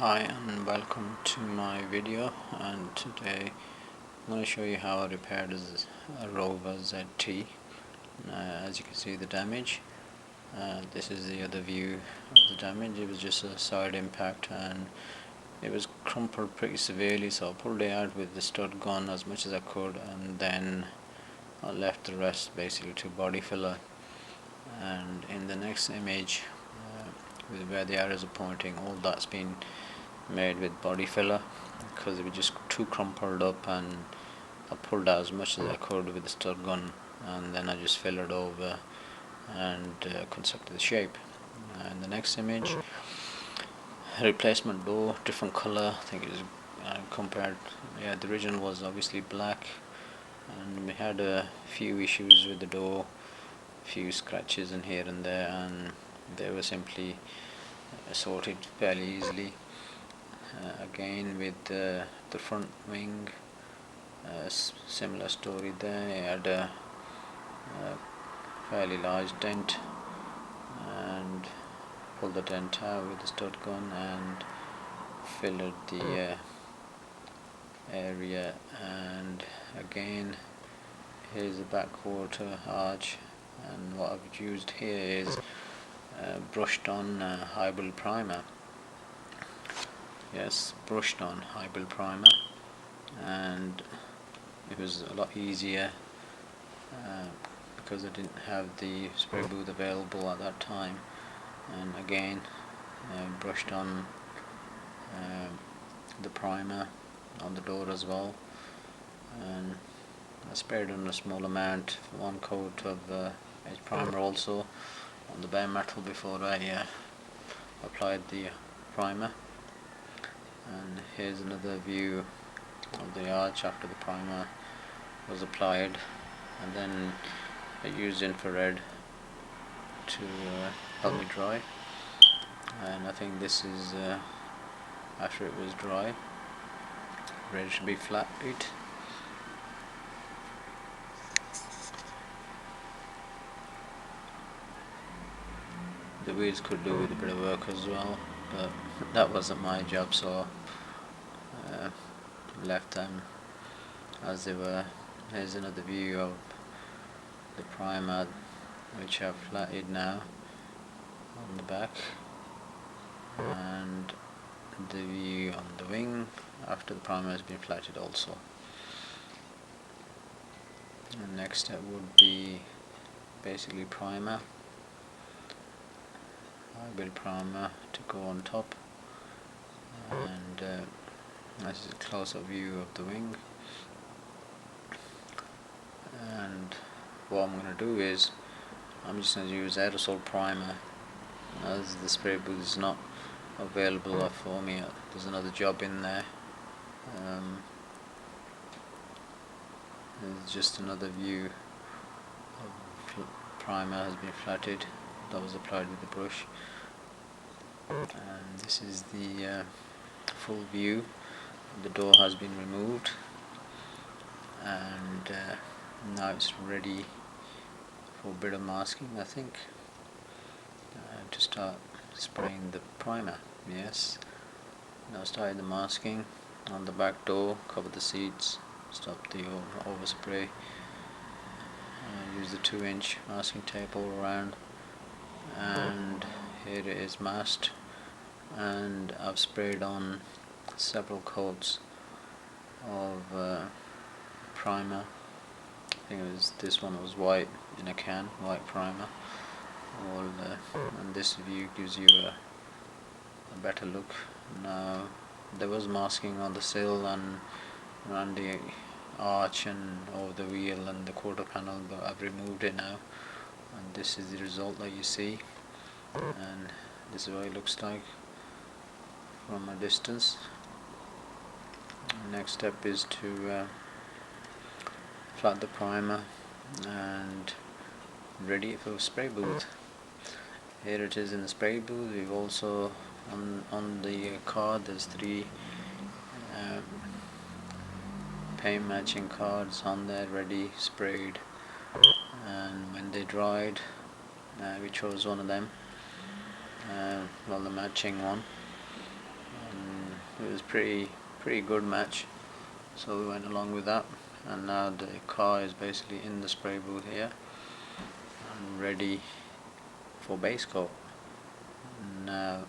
Hi and welcome to my video, and today I'm going to show you how I repaired a Rover ZT. As you can see the damage, this is the other view of the damage. It was just a side impact and it was crumpled pretty severely, so I pulled it out with the stud gun as much as I could, and then I left the rest basically to body filler. And in the next image, with where the arrows are pointing, all that's been made with body filler because it was just too crumpled up, and I pulled out as much as I could with the stud gun, and then I just fillered over and constructed the shape. In the next image, replacement door, different color. I think it was compared, yeah, the original was obviously black, and we had a few issues with the door, a few scratches in here and there, and they were simply sorted fairly easily. Again with the front wing, similar story there. It had a fairly large dent, and pulled the dent out with the stud gun and filled the area. And again, here's the back quarter arch, and what I've used here is brushed on high-build primer. Yes, brushed on high-build primer, and it was a lot easier because I didn't have the spray booth available at that time. And again, brushed on the primer on the door as well, and I sprayed on a small amount, one coat of edge primer also on the bare metal before I applied the primer. And here's another view of the arch after the primer was applied, and then I used infrared to help me dry. And I think this is after it was dry, ready to be flattened. The wheels could do with a bit of work as well, but that wasn't my job, so left them as they were. Here's another view of the primer, which I've flatted now on the back, and the view on the wing after the primer has been flatted also. The next step would be basically primer, high-build primer to go on top, and this is a close-up view of the wing. And what I'm going to do is I'm just going to use aerosol primer, as the spray booth is not available for me. There's another job in there. There's just another view of primer has been flatted, that was applied with the brush, and this is the full view. The door has been removed, and now it's ready for a bit of masking, I think, to start spraying the primer. Yes, now started the masking on the back door, cover the seats, stop the overspray, use the 2-inch masking tape all around, and here it is masked, and I've sprayed on several coats of primer. I think it was this one was white in a can, white primer. And this view gives you a better look. Now there was masking on the sill and around the arch and over the wheel and the quarter panel, but I've removed it now, and this is the result that you see, and this is what it looks like from a distance. The next step is to flat the primer and ready for spray booth. Here it is in the spray booth. We've also on the card there's 3 paint matching cards on there ready sprayed, and when they dried we chose one of them, well, the matching one, it was pretty good match, so we went along with that. And now the car is basically in the spray booth here and ready for base coat. Now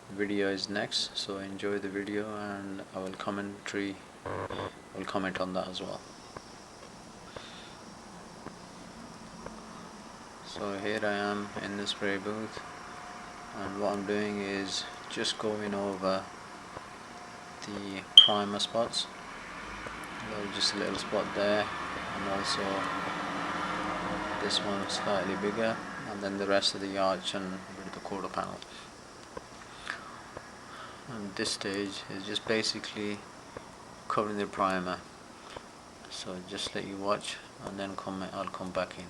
the video is next, so enjoy the video and I will comment on that as well. So here I am in the spray booth, and what I'm doing is just going over the primer spots. Just a little spot there, and also this one slightly bigger, and then the rest of the arch and a bit of the quarter panel. And this stage is just basically covering the primer, so just let you watch and then I'll come back in.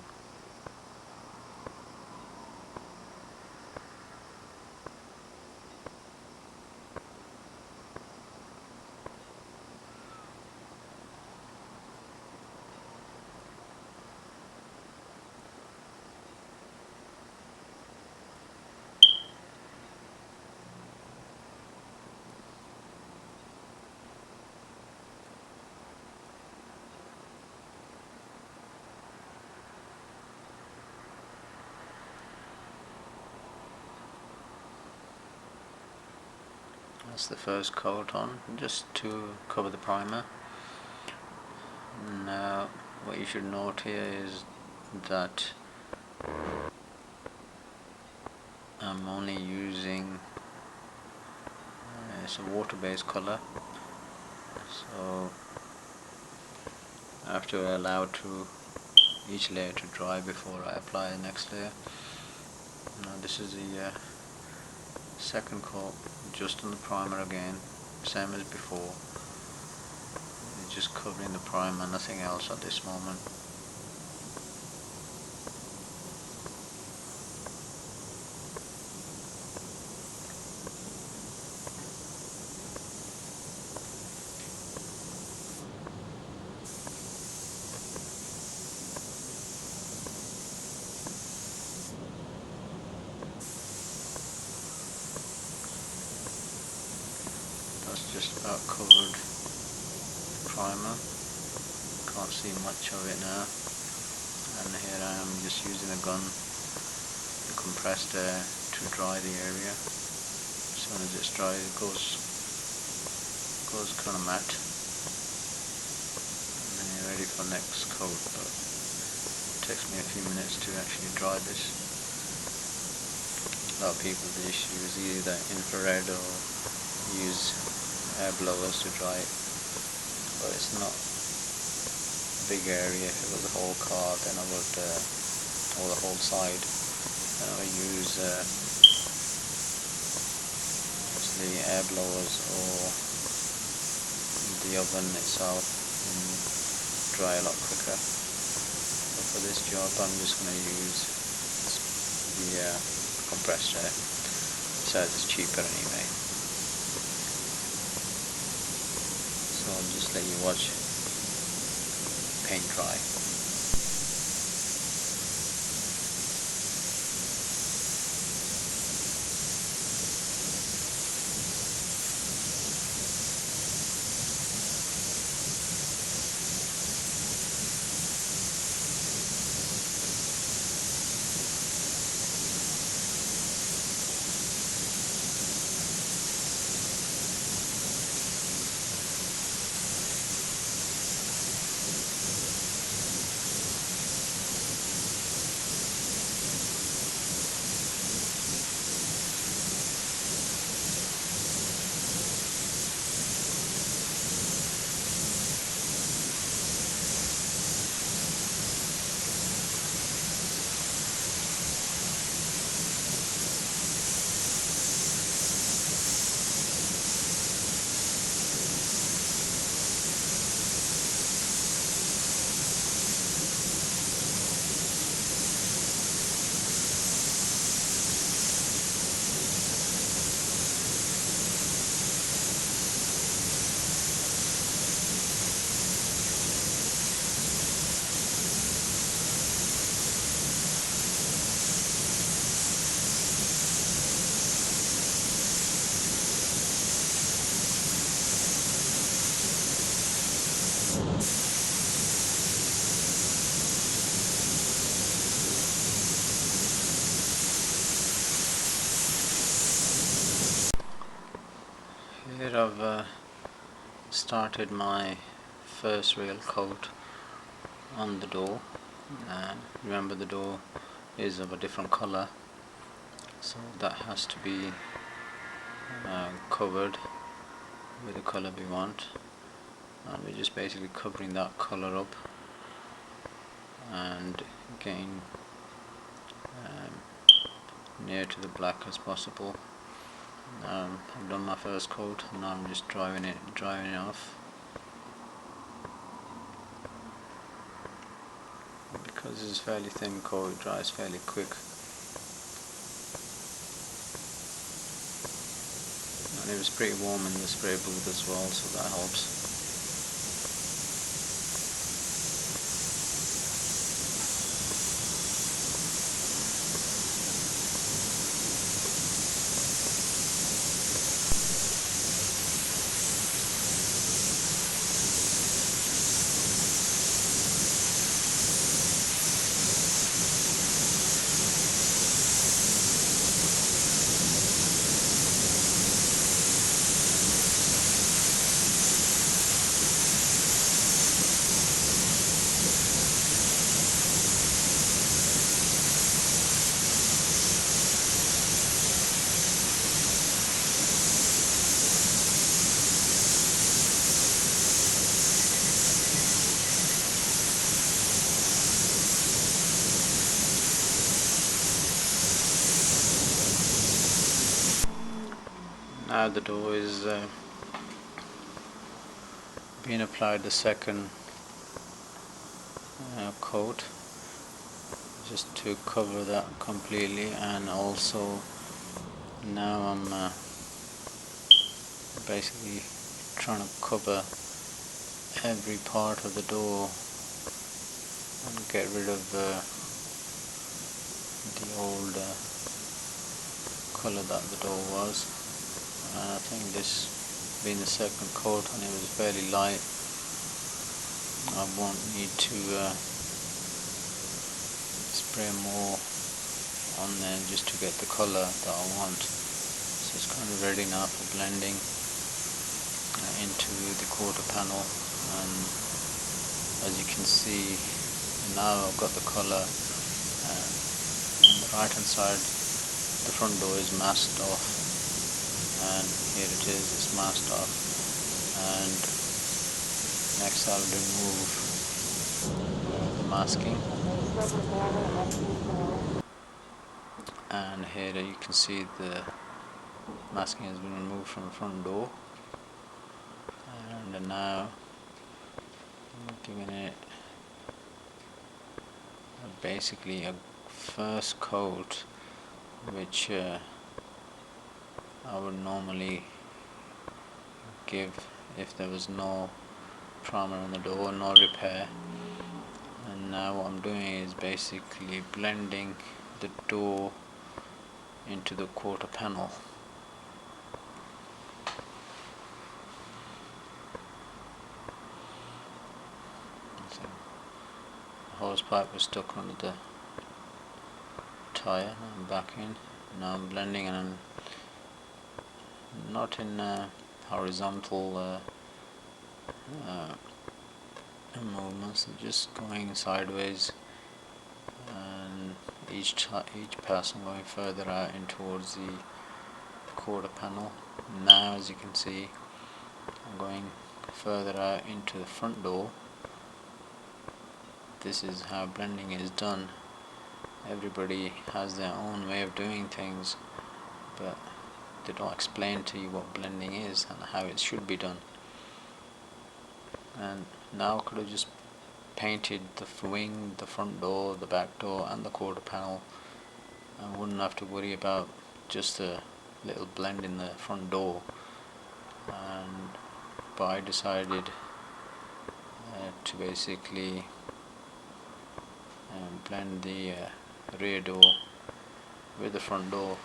That's the first coat on, just to cover the primer. Now what you should note here is that I'm only using it's a water-based color, so I have to allow each layer to dry before I apply the next layer. Now this is the second coat, just on the primer again, same as before. It's just covering the primer, nothing else at this moment. That's just about covered the primer, can't see much of it now. And here I am just using a gun, the compressed air, to dry the area. As soon as it's dry it goes kind of matte, and then you're ready for next coat. But it takes me a few minutes to actually dry this. A lot of people just use either infrared or use air blowers to dry it, but it's not a big area. If it was a whole car, then I would, or the whole side, then I would use the air blowers or the oven itself and dry a lot quicker. But for this job I'm just going to use the compressed air, besides it's cheaper anyway. So I'll just let you watch paint dry. Here I've started my first real coat on the door. Remember, the door is of a different color, so that has to be covered with the color we want, and we're just basically covering that color up and getting near to the black as possible. I've done my first coat, and now I'm just drying it off. Because it's fairly thin coat, it dries fairly quick, and it was pretty warm in the spray booth as well, so that helps. Now the door is being applied the second coat, just to cover that completely, and also now I'm basically trying to cover every part of the door and get rid of the old colour that the door was. And I think this being the second coat and it was fairly light, I won't need to spray more on there just to get the colour that I want. So it's kind of ready now for blending into the quarter panel, and as you can see now I've got the colour. On the right hand side the front door is masked off, and here it is, it's masked off, and next I'll remove the masking, and here you can see the masking has been removed from the front door, and now I'm giving it basically a first coat, which I would normally give if there was no primer on the door, no repair. And now what I'm doing is basically blending the door into the quarter panel. So the hose pipe was stuck under the tyre, and I'm back in. Now I'm blending, and I'm not in horizontal movements, I'm just going sideways, and each pass I'm going further out in towards the quarter panel. Now as you can see I'm going further out into the front door. This is how blending is done. Everybody has their own way of doing things, but they don't explain to you what blending is and how it should be done. And now I could have just painted the wing, the front door, the back door and the quarter panel. I wouldn't have to worry about just a little blend in the front door. But I decided to basically blend the rear door with the front door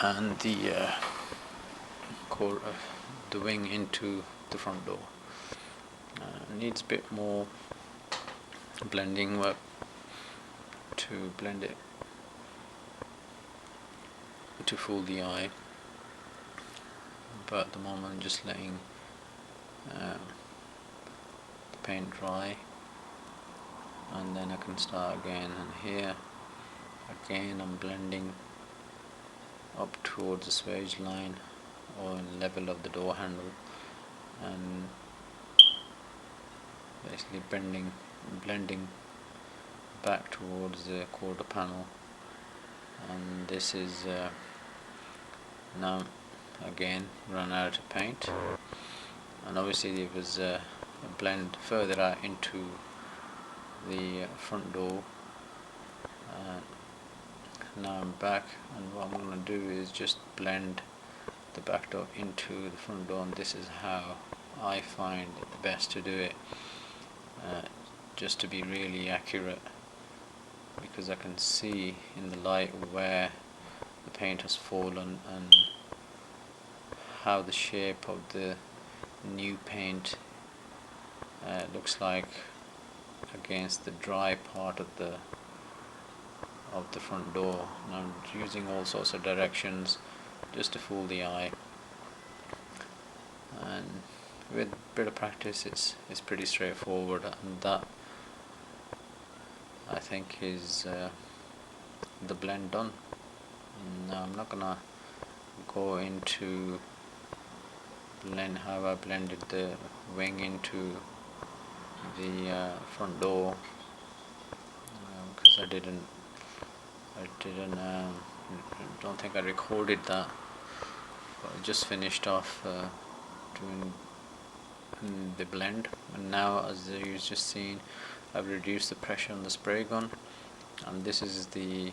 and the wing into the front door. Needs a bit more blending work to blend it to fool the eye, but at the moment I'm just letting the paint dry, and then I can start again. And here again I'm blending up towards the swage line or in level of the door handle, and basically blending back towards the quarter panel. And this is now again run out of paint, and obviously there was a blend further out into the front door. Now I'm back, and what I'm going to do is just blend the back door into the front door, and this is how I find it best to do it, just to be really accurate, because I can see in the light where the paint has fallen and how the shape of the new paint looks like against the dry part of the front door. And I'm using all sorts of directions just to fool the eye, and with a bit of practice it's pretty straightforward, and that I think is the blend done. Now I'm not gonna go into how I blended the wing into the front door, because I don't think I recorded that, but I just finished off doing the blend. And now, as you've just seen, I've reduced the pressure on the spray gun, and this is the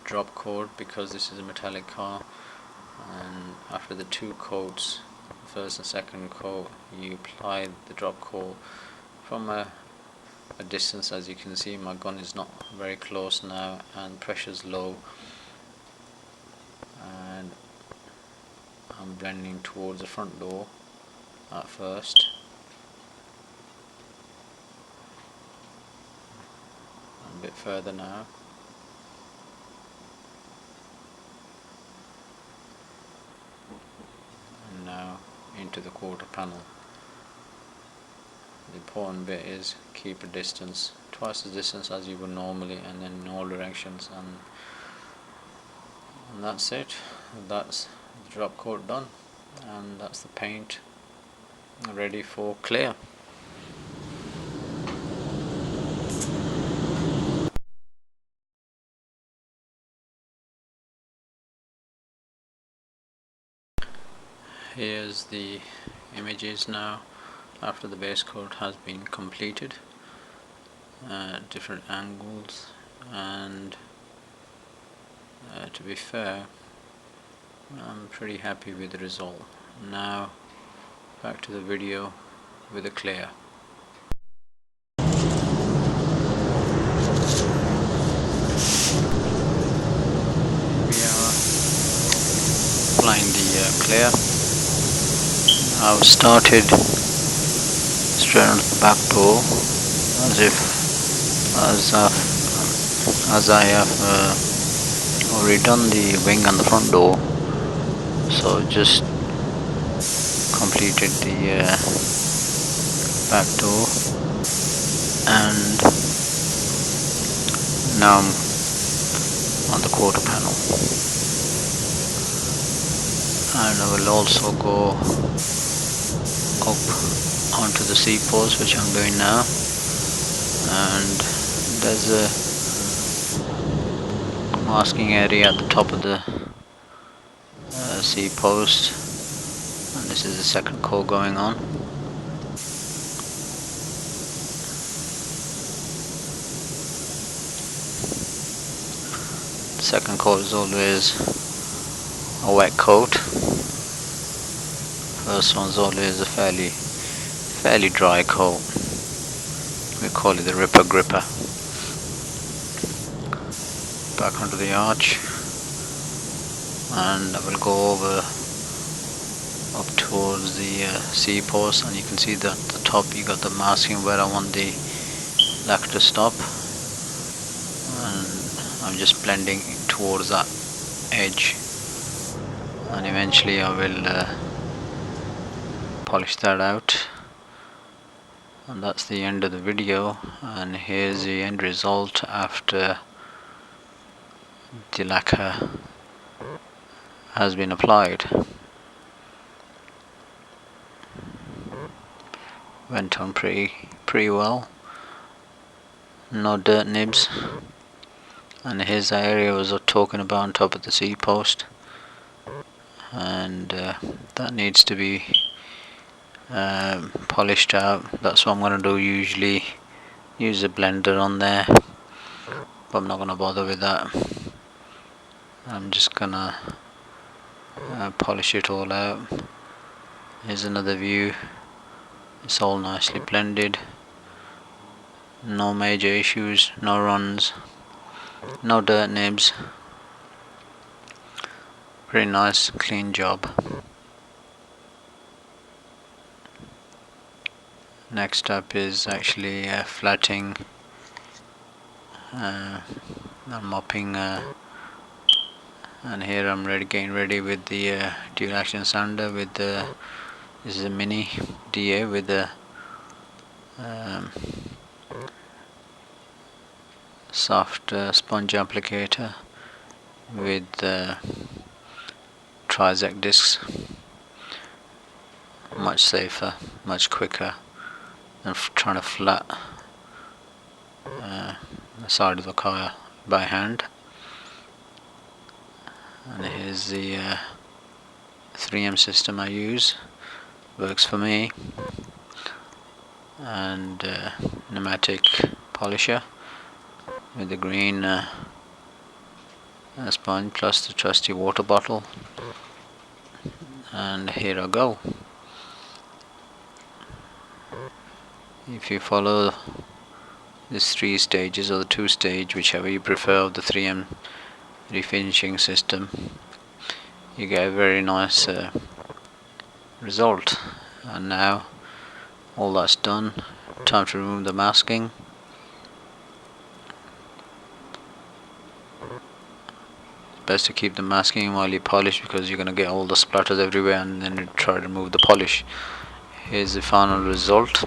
drop coat, because this is a metallic car, and after the two coats, first and second coat, you apply the drop coat from a distance. As you can see, my gun is not very close now and pressure is low, and I'm blending towards the front door at first, a bit further now, and now into the quarter panel. The important bit is keep a distance, twice the distance as you would normally, and then in all directions, and that's it. That's the drop coat done, and that's the paint ready for clear. Here's the images now after the base coat has been completed, different angles, and to be fair, I'm pretty happy with the result. Now back to the video with the clear. We are applying the clear. I've started straight on the back door, as I have already done the wing on the front door, so just completed the back door, and now I'm on the quarter panel, and I will also go up onto the C-post, which I'm doing now. And there's a masking area at the top of the C-post, and this is the second coat going on. The second coat is always a wet coat. First one's always a fairly dry coat. We call it the Ripper Gripper. Back onto the arch, and I will go over up towards the C-post, and you can see that at the top you got the masking where I want the lac to stop, and I'm just blending towards that edge, and eventually I will polish that out. And that's the end of the video, and here's the end result after the lacquer has been applied. Went on pretty well, no dirt nibs. And here's the area I was talking about on top of the seat post, and that needs to be polished out. That's what I'm going to do. Usually use a blender on there, but I'm not going to bother with that. I'm just going to polish it all out. Here's another view. It's all nicely blended, no major issues, no runs, no dirt nibs. Pretty nice clean job. Next up is actually flatting and mopping, and here I'm getting ready with the dual action sander with the, this is a mini DA with the soft sponge applicator with Trizec discs. Much safer, much quicker than trying to flat the side of the car by hand. And here's the 3M system I use, works for me, and pneumatic polisher with the green sponge plus the trusty water bottle. And here I go. If you follow these 3 stages, or the 2 stage, whichever you prefer, of the 3M refinishing system, you get a very nice result. And now all that's done, time to remove the masking. Best to keep the masking while you polish, because you're going to get all the splatters everywhere and then try to remove the polish. Here's the final result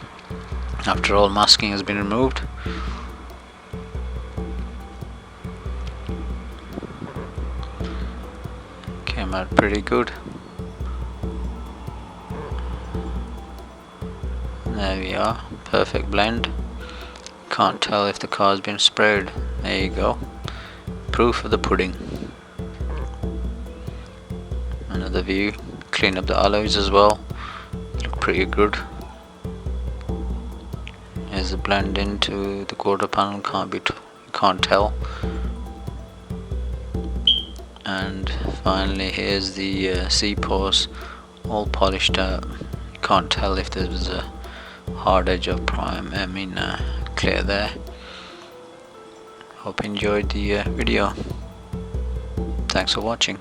after all masking has been removed. Came out pretty good. There we are, perfect blend. Can't tell if the car's been sprayed. There you go, proof of the pudding. Another view, clean up the alloys as well, look pretty good. Here's the blend into the quarter panel, can't tell. And finally here's the seat post, all polished out. You can't tell if there was a hard edge of clear there. Hope you enjoyed the video. Thanks for watching.